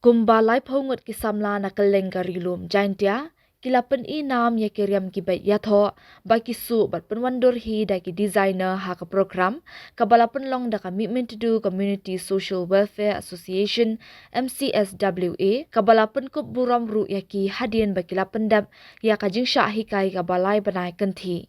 Kumba lai phongot ki samla na kaleng karilum jaintia kilapen I nam ya kiriam ki bai iathoh ba ki su bat penwandor hi da ki designer haka program kabalapen long da commitment to do community social welfare association MCSWA kabalapen kup buram ru ya ki hadien ba kilapen dap ya kajing sha hi kai kabalai banai kanthi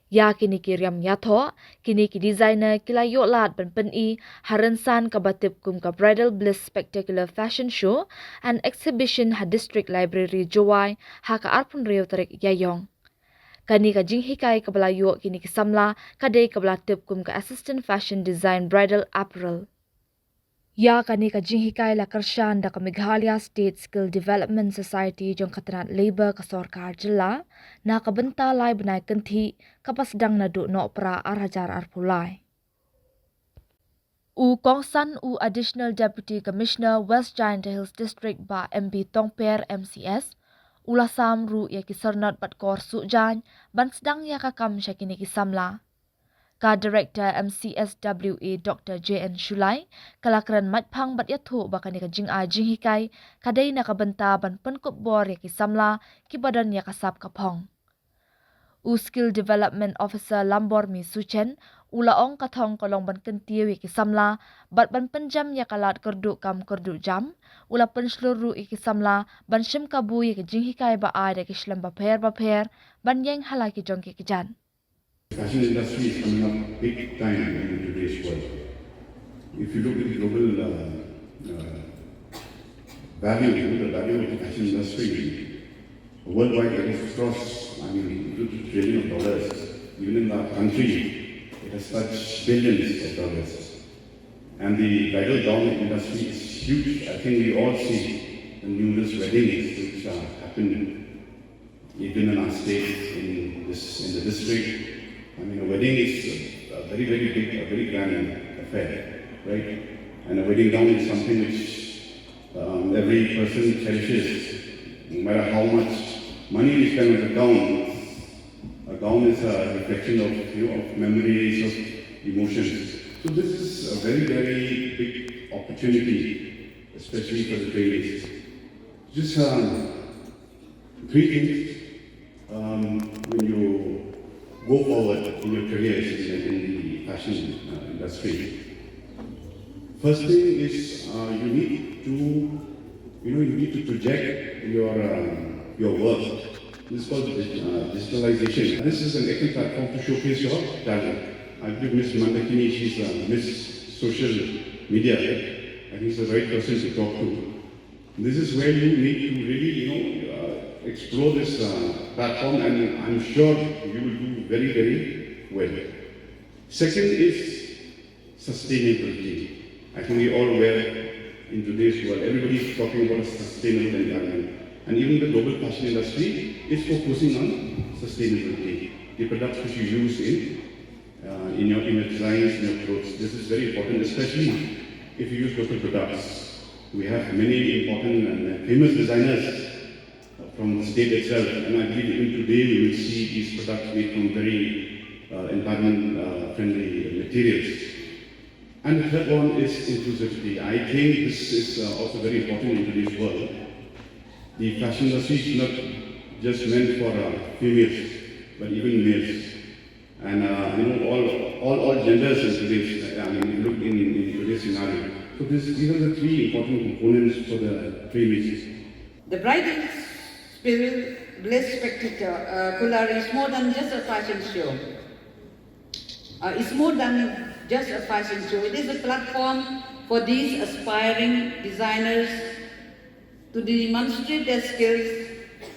ya kini kiriam iathoh kini ki designer kila yoklat pen I rynsan kabatip kum ka bridal bliss spectacular fashion show and exhibition ha district library Jowai haka arpun reu tarik yayong kani ka jing hikai kabala yo kini ki samla kadai kabala tip kum ka assistant fashion design bridal apparel ya kani ka jing hikai la karshan da ka Meghalaya State Skill Development Society jong katranat labor ka sarkar jilla na ka benta lai banai kanthi kapas dang na du no pra arhajar arpulai U Kongsan U Additional Deputy Commissioner West Giant Hills District ba MB Tongper MCS ulasam ru ya ki sarnat bat kor sujan ban sedang ya ka kam syakini ki samla ka Director MCSWA Dr. JN Shulai kalakran matphang bat iathoh bakani ka jing a jing hikai kadai na kabenta ban penkop bor ya ki samla ki badan ya kasap kapong U Skill Development Officer Lambor Mi Suchen ulaong kathong kolong ban kentiu ya ki samla bat ban penjam ya kalat kerdu kam kerdu jam ula pen seluruh ya ki samla ban shim kabu ya ki jing hikai ba ai da ki shlam ba pher ban yang halaki jong ki jan Fashion industry is coming up big time in today's world. If you look at the global value, the value of the fashion industry worldwide, it has crossed, $2 trillion. Even in our country, it has touched billions of dollars. And the bridal gown industry is huge. I think we all see the numerous weddings which happen even in our state, in the district. A wedding is a very, very big, a very grand affair, right? And a wedding gown is something which every person cherishes, no matter how much money we spend on a gown. A gown is a reflection of, of memories, of emotions. So this is a very, very big opportunity, especially for the trainees. Just three things when you go forward in your careers in the fashion industry. First thing is you need to project your work. This is called digitalization. This is an excellent platform to showcase your talent. I believe Miss Mandakini, she's Miss Social Media. I think she's the right person to talk to. This is where you need to really, explore this platform, and I'm sure you will do very, very well. Second is sustainability. I think we're all aware in today's world, everybody is talking about a sustainable environment. And even the global fashion industry is focusing on sustainability. The products which you use in your designs, in your clothes, this is very important, especially if you use local products. We have many important and famous designers from the state itself, and I believe even today we will see these products made from very environment-friendly materials. And the third one is inclusivity. I think this is also very important in today's world. The fashion industry is not just meant for females, but even males. And all genders in today's, look in today's scenario. So these are the three important components for the trainees. The bridal bliss spectacular is more than just a fashion show. It's more than just a fashion show. It is a platform for these aspiring designers to demonstrate their skills,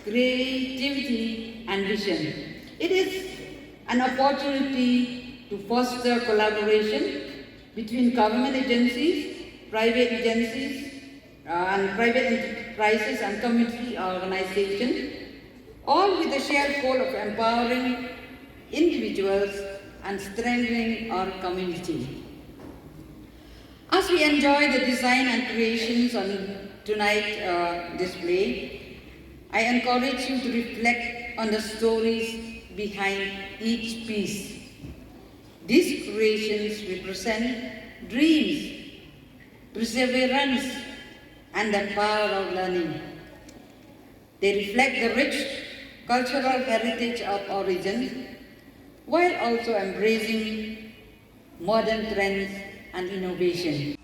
creativity, and vision. It is an opportunity to foster collaboration between government agencies, private agencies, and private enterprises and community organizations, all with the shared goal of empowering individuals and strengthening our community. As we enjoy the design and creations on tonight's display, I encourage you to reflect on the stories behind each piece. These creations represent dreams, perseverance, and the power of learning. They reflect the rich cultural heritage of origin while also embracing modern trends and innovation.